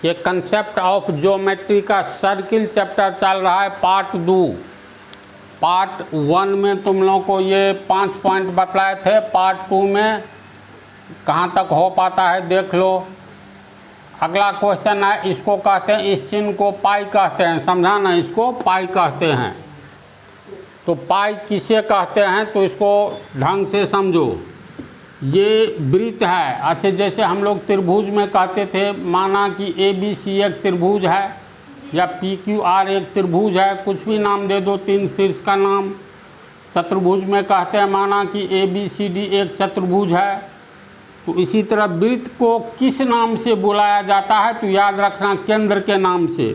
ये concept of geometry का circle chapter चल रहा है पार्ट 2। पार्ट 1 में तुम लोगों को ये 5 पॉइंट बतलाए थे। पार्ट 2 में कहाँ तक हो पाता है देख लो। अगला क्वेश्चन है, इसको कहते हैं, इस चिन्ह को पाई कहते हैं, समझा ना, इसको पाई कहते हैं। तो पाई किसे कहते हैं तो इसको ढंग से समझो। ये वृत्त है। अच्छा, जैसे हम लोग त्रिभुज में कहते थे, माना कि ABC एक त्रिभुज है या PQR एक त्रिभुज है, कुछ भी नाम दे दो, 3 शीर्ष का नाम। चतुर्भुज में कहते हैं, माना कि ABCD एक चतुर्भुज है। तो इसी तरह वृत्त को किस नाम से बुलाया जाता है तो याद रखना, केंद्र के नाम से।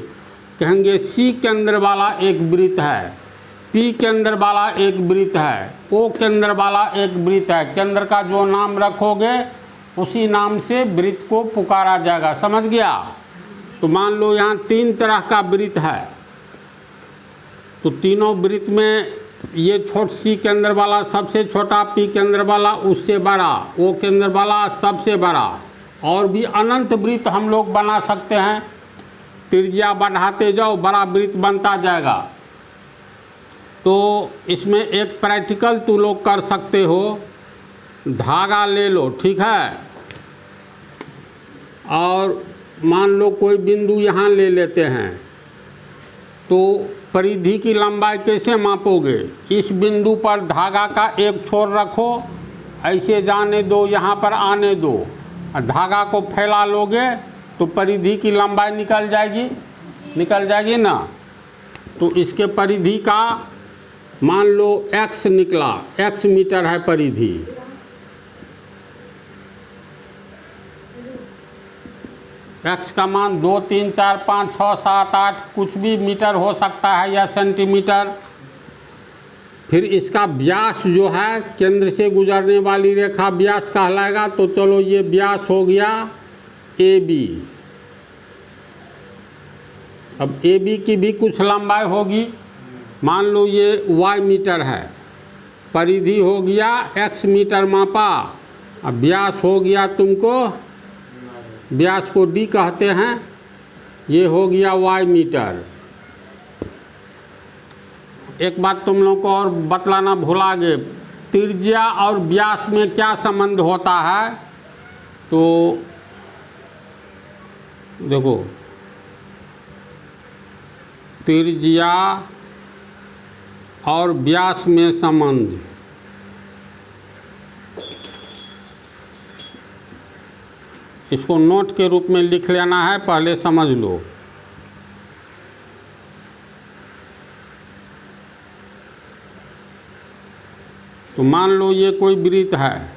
कहेंगे C केंद्र वाला एक वृत्त है, P केंद्र वाला एक वृत्त है, O केंद्र वाला एक वृत्त है। केंद्र का जो नाम रखोगे उसी नाम से वृत्त को पुकारा जाएगा, समझ गया। तो मान लो यहाँ 3 तरह का वृत्त है, तो तीनों वृत्त में ये C केंद्र वाला सबसे छोटा, P केंद्र वाला उससे बड़ा, O केंद्र वाला सबसे बड़ा। और भी अनंत वृत्त हम लोग बना सकते हैं। त्रिज्या बढ़ाते जाओ, बड़ा वृत्त बनता जाएगा। तो इसमें एक प्रैक्टिकल तुम लोग कर सकते हो। धागा ले लो, ठीक है, और मान लो कोई बिंदु यहाँ ले लेते हैं। तो परिधि की लंबाई कैसे मापोगे? इस बिंदु पर धागा का एक छोर रखो, ऐसे जाने दो, यहाँ पर आने दो, और धागा को फैला लोगे तो परिधि की लंबाई निकल जाएगी ना। तो इसके परिधि का मान लो x निकला, x मीटर है परिधि। x का मान 2, 3, 4, 5, 6, 7, 8 कुछ भी मीटर हो सकता है या सेंटीमीटर। फिर इसका व्यास जो है, केंद्र से गुजरने वाली रेखा व्यास कहलाएगा। तो चलो ये व्यास हो गया AB। अब AB की भी कुछ लंबाई होगी, मान लो ये y मीटर है, परिधि हो गया x मीटर मापा, अब व्यास हो गया, तुमको व्यास को D कहते हैं, ये हो गया y मीटर। एक बात तुम लोग को और बतलाना भुला गए, त्रिज्या और व्यास में क्या संबंध होता है। तो देखो, त्रिज्या और व्यास में संबंध, इसको नोट के रूप में लिख लेना है, पहले समझ लो। तो मान लो ये कोई वृत्त है,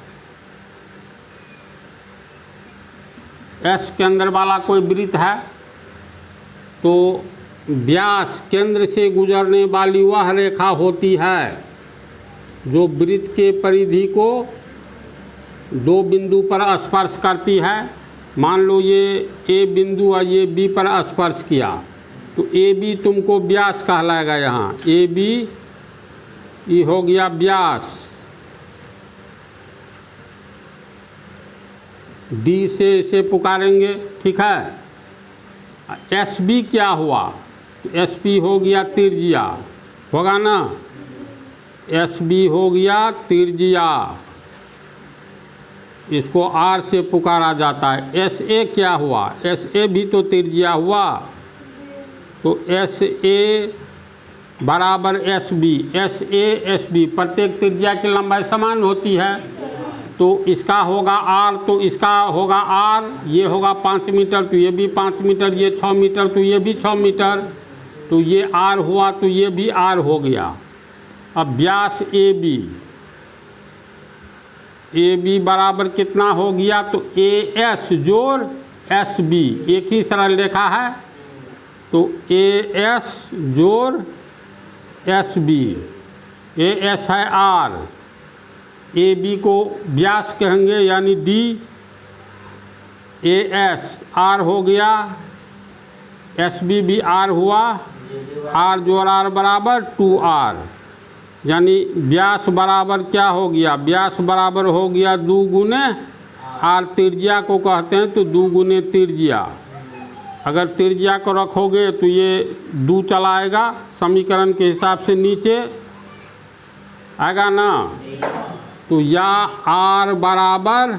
S केंद्र वाला कोई वृत्त है। तो व्यास केंद्र से गुजरने वाली वह रेखा होती है जो वृत्त के परिधि को 2 बिंदु पर स्पर्श करती है। मान लो ये A बिंदु और ये B पर स्पर्श किया, तो AB तुमको व्यास कहलाएगा। यहाँ AB ये हो गया व्यास। D से इसे पुकारेंगे, ठीक है। SB क्या हुआ? SP हो गया त्रिज्या, होगा ना। SB हो गया त्रिज्या, इसको R से पुकारा जाता है। SA क्या हुआ? SA भी तो त्रिज्या हुआ। तो SA बराबर SB, SA SB, प्रत्येक त्रिज्या की लंबाई समान होती है। तो इसका होगा R, तो इसका होगा R, ये होगा 5 मीटर, तो ये भी 5 मीटर, ये 6 मीटर, तो ये भी 6 मीटर, तो ये R हुआ, तो ये भी R हो गया। अब व्यास AB बराबर कितना हो गया? तो AS जोड़ SB, एक ही सरल रेखा है, तो AS जोड़ SB, AS है R, AB को व्यास कहेंगे यानी D, AS R हो गया, SB भी R हुआ, R जोड़ R बराबर 2R, यानी व्यास बराबर क्या हो गया? व्यास बराबर हो गया 2 गुने R। त्रिज्या को कहते हैं तो 2 गुने त्रिज्या, अगर त्रिज्या को रखोगे तो ये 2 चला आएगा, समीकरण के हिसाब से नीचे आएगा ना। तो या r बराबर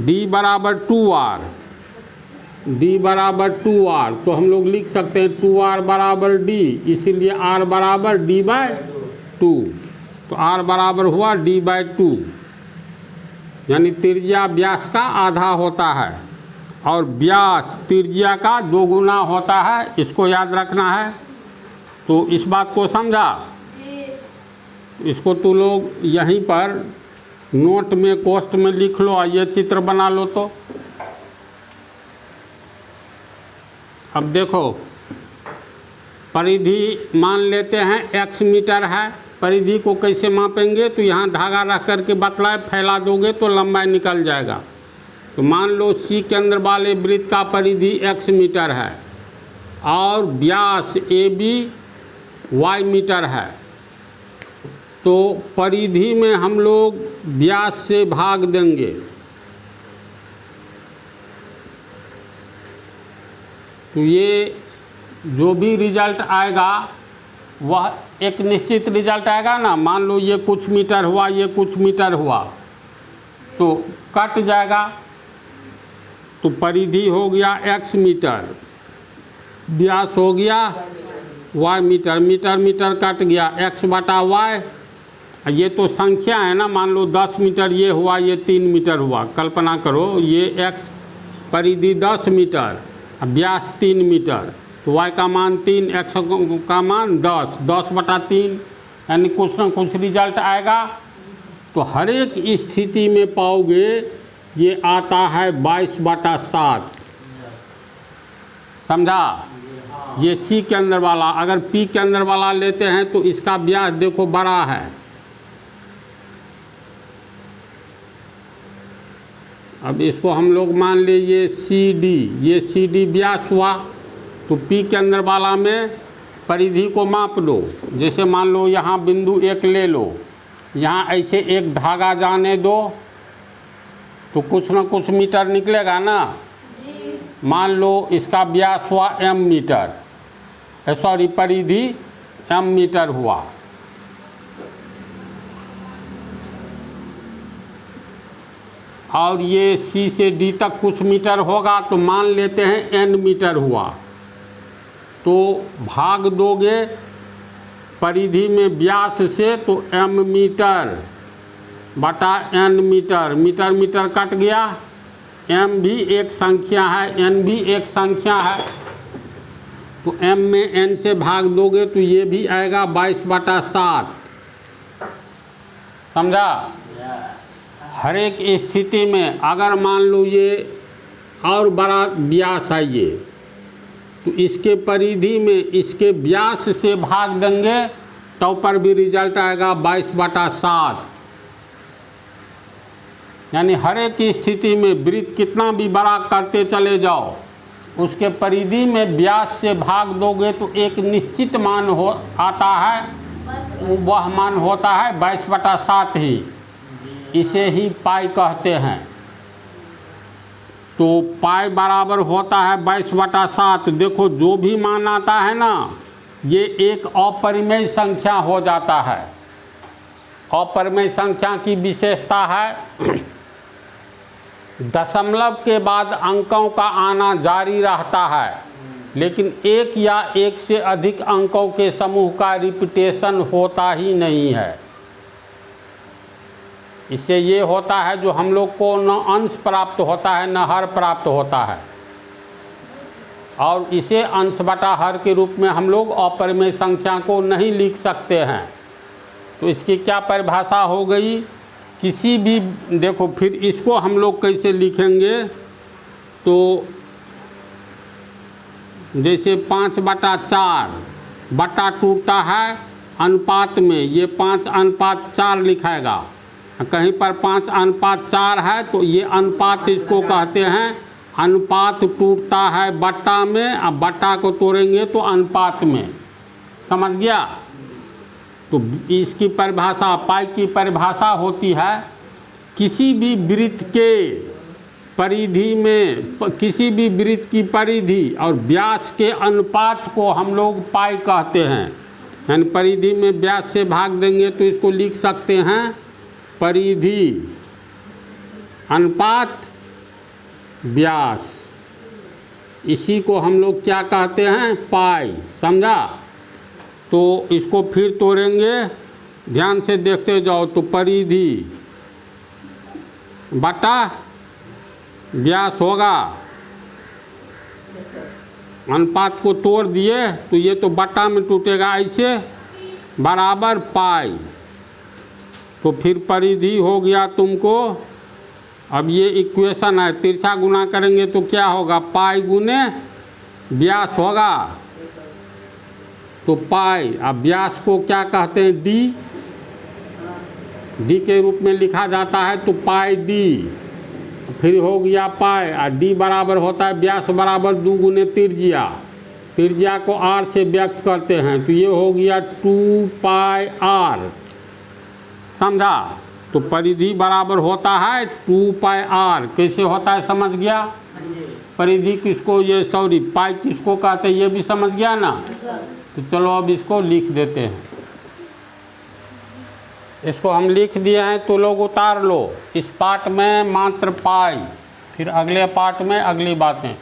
d बराबर 2r, d बराबर 2r, तो हम लोग लिख सकते हैं 2r बराबर d, इसीलिए r बराबर d/2। तो r बराबर हुआ d/2, यानी त्रिज्या व्यास का आधा होता है और व्यास त्रिज्या का 2 गुना होता है, इसको याद रखना है। तो इस बात को समझा? इसको तू लोग यहीं पर नोट में कोष्ठ में लिख लो और ये चित्र बना लो। तो अब देखो, परिधि मान लेते हैं x मीटर है। परिधि को कैसे मापेंगे? तो यहाँ धागा रख करके बतलाए, फैला दोगे तो लंबाई निकल जाएगा। तो मान लो C केंद्र वाले वृत्त का परिधि x मीटर है और व्यास AB y मीटर है। तो परिधि में हम लोग व्यास से भाग देंगे। तो ये जो भी रिजल्ट आएगा वह एक निश्चित रिजल्ट आएगा ना। मान लो ये कुछ मीटर हुआ, ये कुछ मीटर हुआ, तो कट जाएगा। तो परिधि हो गया x मीटर, व्यास हो गया y metre, metre metre cut गया, x/y। ये तो संख्या है ना। मान लो 10 मीटर ये हुआ, ये 3 मीटर हुआ। कल्पना करो ये x परिधि 10 मीटर, व्यास 3 मीटर, तो y का मान 3, x का मान 10, 10/3, यानी कुछ ना कुछ रिजल्ट आएगा। तो हर एक स्थिति में पाओगे ये आता है 22/7। समझा? ये C केंद्र वाला। अगर P केंद्र वाला लेते हैं तो इसका व्यास देखो बड़ा है। अब इसको हम लोग मान ले ये CD, ये CD व्यास हुआ। तो P केंद्र वाला में परिधि को माप लो। जैसे मान लो यहाँ बिंदु 1 ले लो, यहाँ ऐसे एक धागा जाने दो तो कुछ ना कुछ मीटर निकलेगा ना। मान लो इसका व्यास हुआ m मीटर, सॉरी परिधि m मीटर हुआ। और ये C से D तक कुछ मीटर होगा, तो मान लेते हैं n मीटर हुआ। तो भाग दोगे परिधि में व्यास से तो m मीटर बटा n मीटर, मीटर मीटर कट गया। m भी एक संख्या है, n भी एक संख्या है। तो m में n से भाग दोगे तो ये भी आएगा 22/7। समझा? हर एक स्थिति में अगर मान लो ये और बड़ा व्यास है ये, तो इसके परिधि में इसके व्यास से भाग देंगे तो पर भी रिजल्ट आएगा 22/7। यानी हर एक स्थिति में वृत्त कितना भी बड़ा करते चले जाओ, उसके परिधि में व्यास से भाग दोगे तो एक निश्चित मान हो आता है, वह मान होता है 22/7 ही। इसे ही पाई कहते हैं। तो पाई बराबर होता है 22/7। देखो जो भी मान आता है ना, ये एक अपरिमेय संख्या हो जाता है। अपरिमेय संख्या की विशेषता है दशमलव के बाद अंकों का आना जारी रहता है, लेकिन एक या एक से अधिक अंकों के समूह का रिपीटेशन होता ही नहीं है। इससे ये होता है जो हम लोग को न अंश प्राप्त होता है न हर प्राप्त होता है, और इसे अंश बटा हर के रूप में हम लोग अपरिमेय संख्या को नहीं लिख सकते हैं। तो इसकी क्या परिभाषा हो गई? किसी भी, देखो फिर इसको हम लोग कैसे लिखेंगे? तो जैसे 5/4 बटा टूटता है अनुपात में, ये 5:4 लिखाएगा। कहीं पर 5:4 है तो ये अनुपात इसको कहते हैं। अनुपात टूटता है बट्टा में, अब बट्टा को तोड़ेंगे तो अनुपात में। समझ गया? तो इसकी परिभाषा, पाई की परिभाषा होती है किसी भी वृत्त के परिधि में किसी भी वृत्त की परिधि और व्यास के अनुपात को हम लोग पाई कहते हैं। यानी परिधि में व्यास से भाग देंगे तो इसको लिख सकते हैं परिधि अनुपात व्यास। इसी को हम लोग क्या कहते हैं, पाई। समझा? तो इसको फिर तोड़ेंगे, ध्यान से देखते जाओ। तो परिधि बटा व्यास होगा, अनुपात को तोड़ दिए तो ये तो बटा में टूटेगा ऐसे, बराबर पाई। तो फिर परिधि हो गया तुमको। अब ये इक्वेशन है, तिरछा गुना करेंगे तो क्या होगा, पाई गुने व्यास होगा। तो पाई, अब व्यास को क्या कहते हैं, डी। डी के रूप में लिखा जाता है तो पाई डी। फिर हो गया पाई, और डी बराबर होता है व्यास बराबर 2 गुने त्रिज्या। त्रिज्या को आर से व्यक्त करते हैं तो ये हो गया 2 पाई आर। समझा? तो परिधि बराबर होता है 2 पाई आर। कैसे होता है समझ गया? परिधि किसको, ये सॉरी पाई किसको कहते हैं ये भी समझ गया ना? तो चलो अब इसको लिख देते हैं। इसको हम लिख दिए हैं तो लोग उतार लो। इस पार्ट में मात्र पाई, फिर अगले पार्ट में अगली बातें।